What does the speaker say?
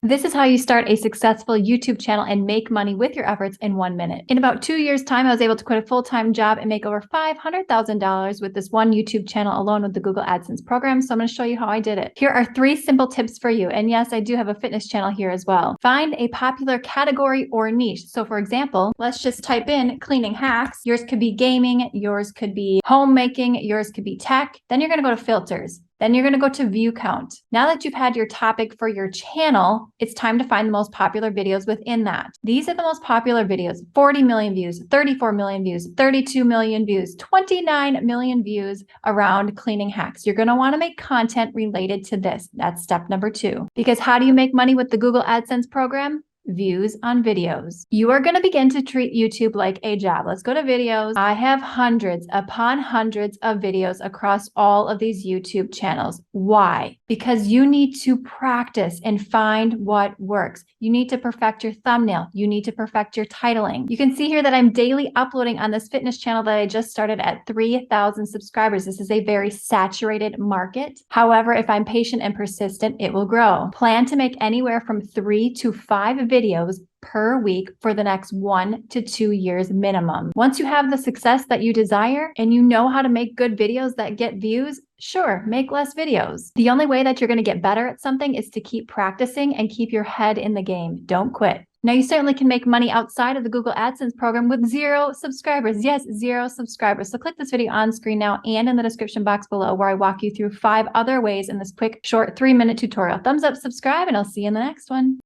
This is how you start a successful YouTube channel and make money with your efforts in 1 minute. In about 2 years' time, I was able to quit a full-time job and make over $500,000 with this one YouTube channel alone with the Google AdSense program. So I'm going to show you how I did it. Here are 3 simple tips for you. And yes, I do have a fitness channel here as well. Find a popular category or niche. So for example, let's just type in cleaning hacks. Yours could be gaming. Yours could be homemaking. Yours could be tech. Then you're going to go to filters. Then you're going to go to view count. Now that you've had your topic for your channel, it's time to find the most popular videos within that. These are the most popular videos: 40 million views, 34 million views, 32 million views, 29 million views around cleaning hacks. You're going to want to make content related to this. That's step number 2. Because how do you make money with the Google AdSense program? Views on videos. You are going to begin to treat YouTube like a job. Let's go to videos. I have hundreds upon hundreds of videos across all of these YouTube channels. Why? Because you need to practice and find what works. You need to perfect your thumbnail. You need to perfect your titling. You can see here that I'm daily uploading on this fitness channel that I just started at 3,000 subscribers. This is a very saturated market. However, if I'm patient and persistent, it will grow. Plan to make anywhere from 3 to 5 videos per week for the next 1 to 2 years minimum. Once you have the success that you desire and you know how to make good videos that get views, sure, make less videos. The only way that you're going to get better at something is to keep practicing and keep your head in the game. Don't quit. Now, you certainly can make money outside of the Google AdSense program with 0 subscribers. Yes, 0 subscribers. So click this video on screen now and in the description box below where I walk you through 5 other ways in this quick, short 3-minute tutorial. Thumbs up, subscribe, and I'll see you in the next one.